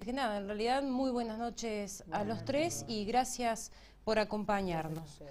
Que nada, en realidad muy buenas noches a los tres y gracias por acompañarnos.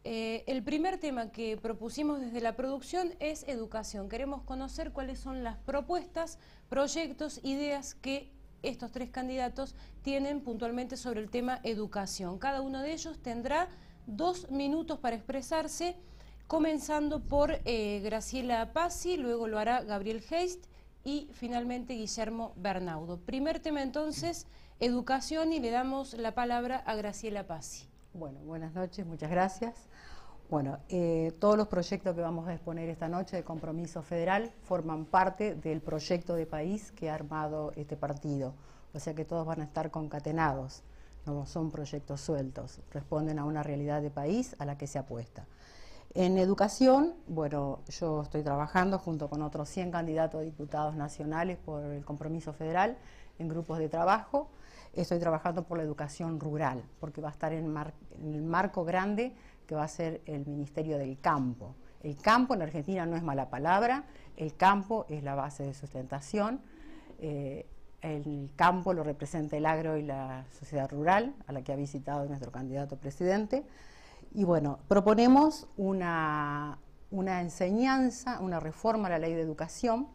El primer tema que propusimos desde la producción es educación. Queremos conocer cuáles son las propuestas, proyectos, ideas que estos tres candidatos tienen puntualmente sobre el tema educación. Cada uno de ellos tendrá 2 minutos para expresarse, comenzando por Graciela Pazzi, luego lo hará Gabriel Heist y finalmente Guillermo Bernaudo. Primer tema entonces, educación, y le damos la palabra a Graciela Pazzi. Bueno, buenas noches, muchas gracias. Bueno, todos los proyectos que vamos a exponer esta noche de Compromiso Federal forman parte del proyecto de país que ha armado este partido, o sea que todos van a estar concatenados, no son proyectos sueltos, responden a una realidad de país a la que se apuesta. En educación, bueno, yo estoy trabajando junto con otros 100 candidatos a diputados nacionales por el Compromiso Federal en grupos de trabajo. Estoy trabajando por la educación rural, porque va a estar en el marco grande que va a ser el Ministerio del Campo. El campo en Argentina no es mala palabra, el campo es la base de sustentación. El campo lo representa el agro y la sociedad rural, a la que ha visitado nuestro candidato a presidente. Y bueno, proponemos una enseñanza, una reforma a la ley de educación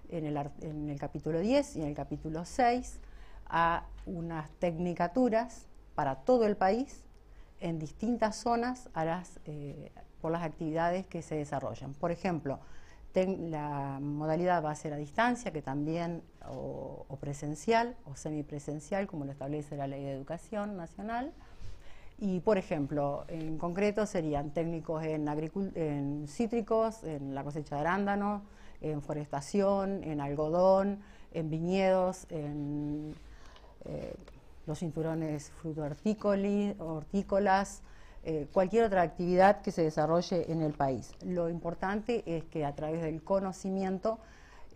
en el capítulo 10 y en el capítulo 6 a unas tecnicaturas para todo el país en distintas zonas por las actividades que se desarrollan. Por ejemplo, la modalidad va a ser a distancia, que también o presencial o semipresencial, como lo establece la Ley de Educación Nacional. Y, por ejemplo, en concreto serían técnicos en cítricos, en la cosecha de arándanos, en forestación, en algodón, en viñedos, en los cinturones fruto-hortícolas, cualquier otra actividad que se desarrolle en el país. Lo importante es que a través del conocimiento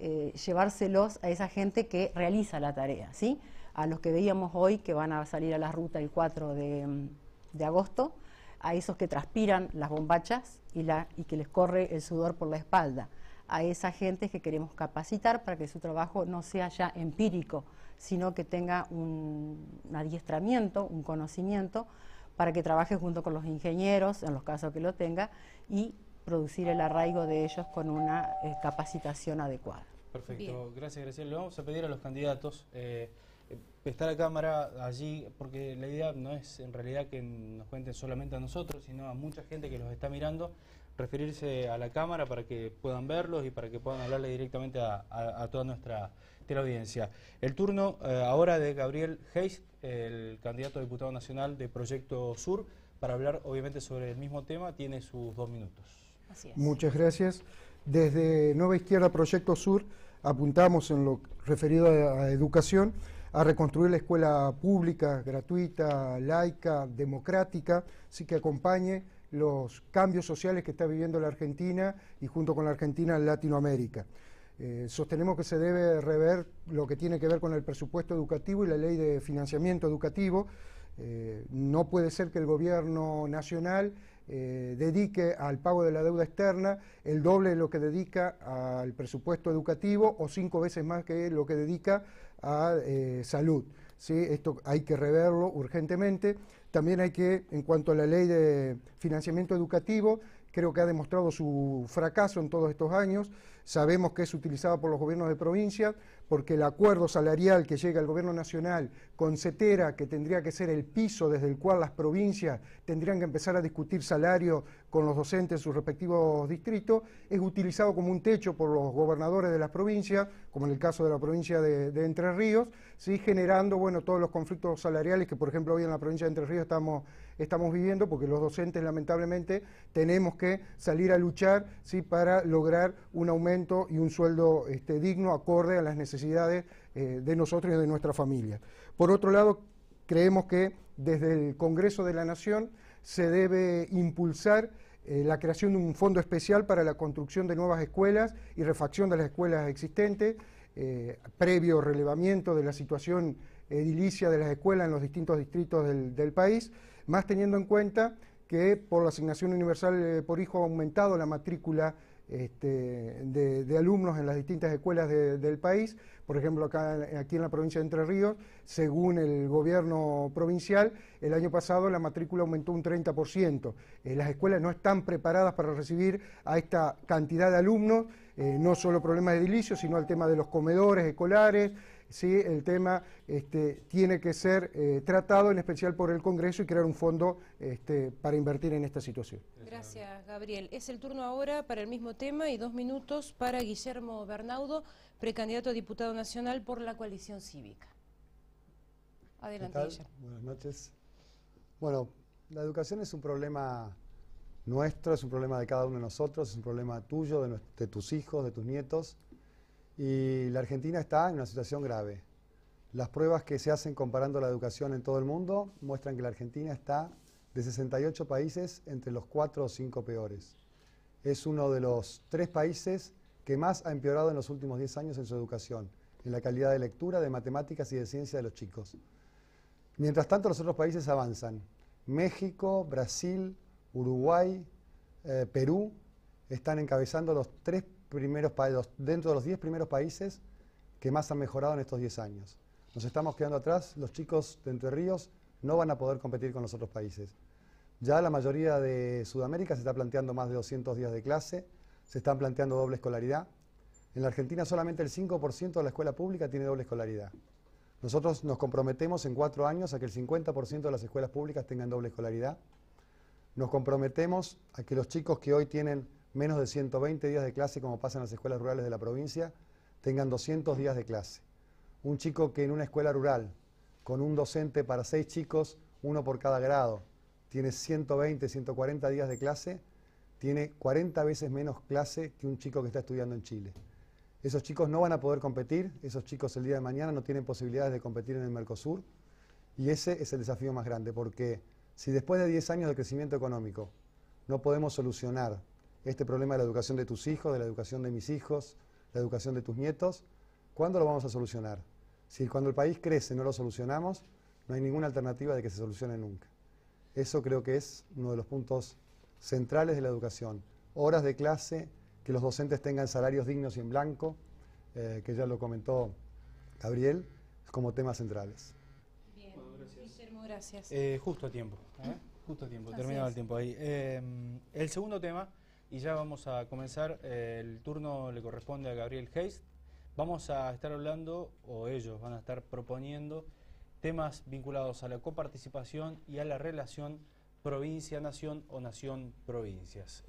llevárselos a esa gente que realiza la tarea, ¿sí? A los que veíamos hoy que van a salir a la ruta el 4 de agosto, a esos que transpiran las bombachas y que les corre el sudor por la espalda, a esa gente que queremos capacitar para que su trabajo no sea ya empírico, sino que tenga un adiestramiento, un conocimiento, para que trabaje junto con los ingenieros, en los casos que lo tenga, y producir el arraigo de ellos con una capacitación adecuada. Perfecto, Bien. Gracias Graciela. Le vamos a pedir a los candidatos está la cámara allí, porque la idea no es en realidad que nos cuenten solamente a nosotros, sino a mucha gente que los está mirando, referirse a la cámara para que puedan verlos y para que puedan hablarle directamente a toda nuestra teleaudiencia. El turno ahora de Gabriel Heist, el candidato a diputado nacional de Proyecto Sur, para hablar obviamente sobre el mismo tema, tiene sus 2 minutos. Así es. Muchas gracias. Desde Nueva Izquierda Proyecto Sur apuntamos en lo referido a educación a reconstruir la escuela pública, gratuita, laica, democrática, sí que acompañe los cambios sociales que está viviendo la Argentina y junto con la Argentina Latinoamérica. Sostenemos que se debe rever lo que tiene que ver con el presupuesto educativo y la ley de financiamiento educativo. No puede ser que el gobierno nacional dedique al pago de la deuda externa el doble de lo que dedica al presupuesto educativo o 5 veces más que lo que dedica a salud. ¿Sí? Esto hay que reverlo urgentemente. También hay que, en cuanto a la ley de financiamiento educativo, creo que ha demostrado su fracaso en todos estos años. Sabemos que es utilizada por los gobiernos de provincia porque el acuerdo salarial que llega al gobierno nacional con CETERA, que tendría que ser el piso desde el cual las provincias tendrían que empezar a discutir salario con los docentes en sus respectivos distritos, es utilizado como un techo por los gobernadores de las provincias, como en el caso de la provincia de Entre Ríos, ¿sí? Generando bueno, todos los conflictos salariales que, por ejemplo, hoy en la provincia de Entre Ríos estamos viviendo, porque los docentes lamentablemente tenemos que salir a luchar, ¿sí? Para lograr un aumento y un sueldo digno, acorde a las necesidades de nosotros y de nuestra familia. Por otro lado, creemos que desde el Congreso de la Nación se debe impulsar la creación de un fondo especial para la construcción de nuevas escuelas y refacción de las escuelas existentes, previo relevamiento de la situación edilicia de las escuelas en los distintos distritos del país, más teniendo en cuenta que por la asignación universal por hijo ha aumentado la matrícula de alumnos en las distintas escuelas del país. Por ejemplo, aquí en la provincia de Entre Ríos, según el gobierno provincial, el año pasado la matrícula aumentó un 30%. Las escuelas no están preparadas para recibir a esta cantidad de alumnos, no solo problemas de edilicio, sino el tema de los comedores escolares. Sí, el tema tiene que ser tratado en especial por el Congreso y crear un fondo para invertir en esta situación. Gracias, Gabriel. Es el turno ahora para el mismo tema y 2 minutos para Guillermo Bernaudo, precandidato a diputado nacional por la coalición cívica. Adelante, Guillermo. Buenas noches. Bueno, la educación es un problema nuestro, es un problema de cada uno de nosotros, es un problema tuyo, de tus hijos, de tus nietos. Y la Argentina está en una situación grave. Las pruebas que se hacen comparando la educación en todo el mundo muestran que la Argentina está de 68 países entre los 4 o 5 peores. Es uno de los 3 países que más ha empeorado en los últimos 10 años en su educación, en la calidad de lectura, de matemáticas y de ciencia de los chicos. Mientras tanto, los otros países avanzan. México, Brasil, Uruguay, Perú están encabezando los 3 primeros países, dentro de los 10 primeros países que más han mejorado en estos 10 años. Nos estamos quedando atrás, los chicos de Entre Ríos no van a poder competir con los otros países. Ya la mayoría de Sudamérica se está planteando más de 200 días de clase, se están planteando doble escolaridad. En la Argentina solamente el 5% de la escuela pública tiene doble escolaridad. Nosotros nos comprometemos en 4 años a que el 50% de las escuelas públicas tengan doble escolaridad. Nos comprometemos a que los chicos que hoy tienen menos de 120 días de clase, como pasa en las escuelas rurales de la provincia, tengan 200 días de clase. Un chico que en una escuela rural, con un docente para 6 chicos, 1 por cada grado, tiene 120, 140 días de clase, tiene 40 veces menos clase que un chico que está estudiando en Chile. Esos chicos no van a poder competir, esos chicos el día de mañana no tienen posibilidades de competir en el Mercosur, y ese es el desafío más grande, porque si después de 10 años de crecimiento económico no podemos solucionar este problema de la educación de tus hijos, de la educación de mis hijos, la educación de tus nietos, ¿cuándo lo vamos a solucionar? Si cuando el país crece no lo solucionamos, no hay ninguna alternativa de que se solucione nunca. Eso creo que es uno de los puntos centrales de la educación. Horas de clase, que los docentes tengan salarios dignos y en blanco, que ya lo comentó Gabriel, como temas centrales. Bien, Guillermo, gracias. Justo a tiempo, terminaba el tiempo ahí. El segundo tema, y ya vamos a comenzar, el turno le corresponde a Gabriel Heist. Vamos a estar hablando, o ellos van a estar proponiendo, temas vinculados a la coparticipación y a la relación provincia-nación o nación-provincias.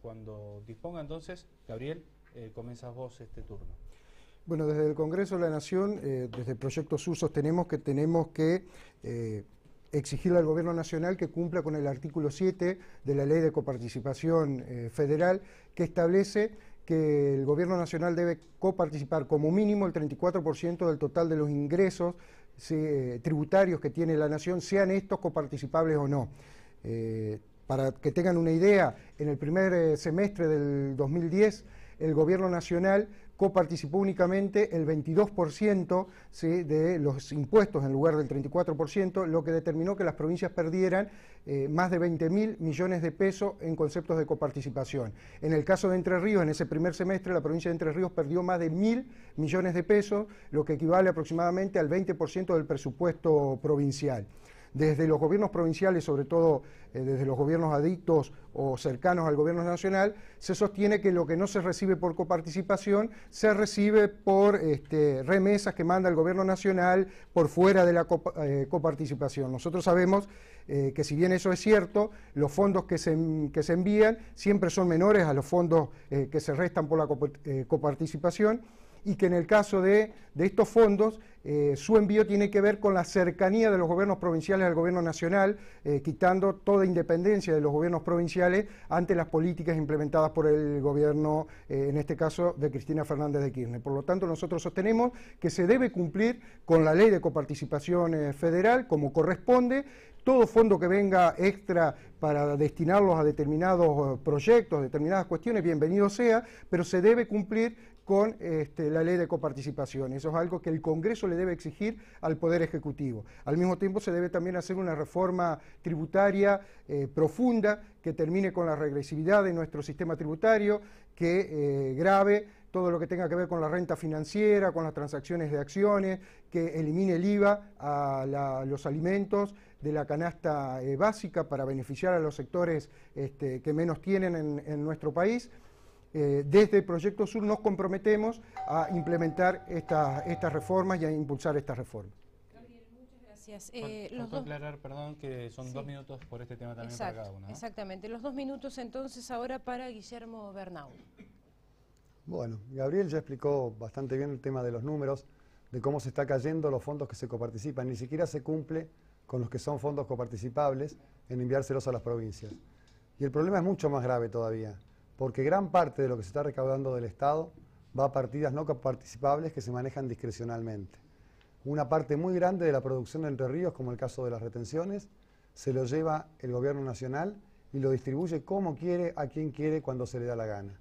Cuando disponga entonces, Gabriel, comenzás vos este turno. Bueno, desde el Congreso de la Nación, desde el Proyecto Sur, sostenemos que tenemos que exigirle al Gobierno Nacional que cumpla con el artículo 7 de la Ley de Coparticipación Federal, que establece que el Gobierno Nacional debe coparticipar como mínimo el 34% del total de los ingresos tributarios que tiene la Nación, sean estos coparticipables o no. Para que tengan una idea, en el primer semestre del 2010, el Gobierno Nacional coparticipó únicamente el 22% ¿sí? de los impuestos en lugar del 34%, lo que determinó que las provincias perdieran más de 20.000 millones de pesos en conceptos de coparticipación. En el caso de Entre Ríos, en ese primer semestre, la provincia de Entre Ríos perdió más de 1.000 millones de pesos, lo que equivale aproximadamente al 20% del presupuesto provincial. Desde los gobiernos provinciales, sobre todo desde los gobiernos adictos o cercanos al gobierno nacional, se sostiene que lo que no se recibe por coparticipación se recibe por remesas que manda el gobierno nacional por fuera de la coparticipación. Nosotros sabemos que si bien eso es cierto, los fondos que se envían siempre son menores a los fondos que se restan por la coparticipación, y que en el caso de estos fondos, su envío tiene que ver con la cercanía de los gobiernos provinciales al gobierno nacional, quitando toda independencia de los gobiernos provinciales ante las políticas implementadas por el gobierno, en este caso de Cristina Fernández de Kirchner. Por lo tanto, nosotros sostenemos que se debe cumplir con la Ley de Coparticipación Federal como corresponde. Todo fondo que venga extra para destinarlos a determinados proyectos, determinadas cuestiones, bienvenido sea, pero se debe cumplir con la Ley de Coparticipación. Eso es algo que el Congreso le debe exigir al Poder Ejecutivo. Al mismo tiempo se debe también hacer una reforma tributaria profunda que termine con la regresividad de nuestro sistema tributario, que grave todo lo que tenga que ver con la renta financiera, con las transacciones de acciones, que elimine el IVA a los alimentos de la canasta básica para beneficiar a los sectores que menos tienen en nuestro país. Desde Proyecto Sur nos comprometemos a implementar estas reformas y a impulsar estas reformas. Gabriel, muchas gracias. Faltó aclarar, perdón, que son 2 minutos por este tema también para cada uno, ¿no? Exactamente, los 2 minutos entonces ahora para Guillermo Bernau. Bueno, Gabriel ya explicó bastante bien el tema de los números, de cómo se está cayendo los fondos que se coparticipan. Ni siquiera se cumple con los que son fondos coparticipables en enviárselos a las provincias. Y el problema es mucho más grave todavía, porque gran parte de lo que se está recaudando del Estado va a partidas no coparticipables que se manejan discrecionalmente. Una parte muy grande de la producción de Entre Ríos, como el caso de las retenciones, se lo lleva el gobierno nacional y lo distribuye como quiere, a quien quiere, cuando se le da la gana.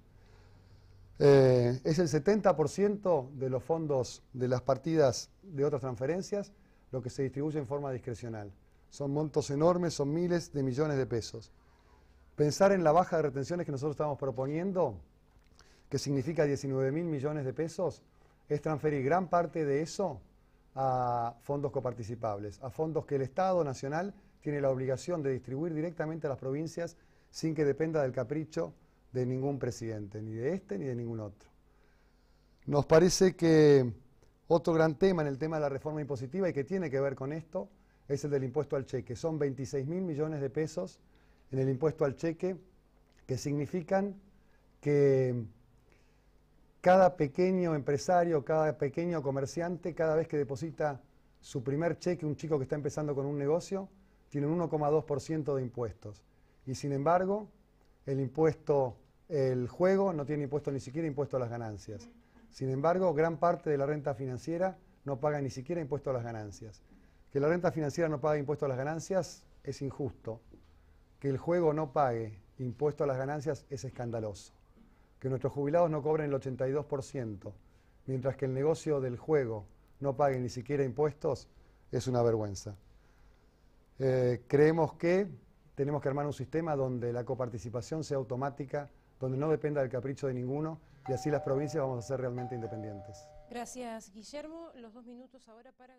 Es el 70% de los fondos de las partidas de otras transferencias lo que se distribuye en forma discrecional. Son montos enormes, son miles de millones de pesos. Pensar en la baja de retenciones que nosotros estamos proponiendo, que significa 19.000 millones de pesos, es transferir gran parte de eso a fondos coparticipables, a fondos que el Estado Nacional tiene la obligación de distribuir directamente a las provincias sin que dependa del capricho de ningún presidente, ni de este ni de ningún otro. Nos parece que otro gran tema en el tema de la reforma impositiva y que tiene que ver con esto es el del impuesto al cheque. Son 26.000 millones de pesos en el impuesto al cheque que significan que cada pequeño empresario, cada pequeño comerciante, cada vez que deposita su primer cheque, un chico que está empezando con un negocio, tiene un 1,2% de impuestos. Y sin embargo, el juego no tiene impuesto, ni siquiera impuesto a las ganancias. Sin embargo, gran parte de la renta financiera no paga ni siquiera impuesto a las ganancias. Que la renta financiera no pague impuesto a las ganancias es injusto. Que el juego no pague impuesto a las ganancias es escandaloso. Que nuestros jubilados no cobren el 82%, mientras que el negocio del juego no pague ni siquiera impuestos, es una vergüenza. Creemos que tenemos que armar un sistema donde la coparticipación sea automática, donde no dependa del capricho de ninguno, y así las provincias vamos a ser realmente independientes. Gracias, Guillermo. Los 2 minutos ahora para...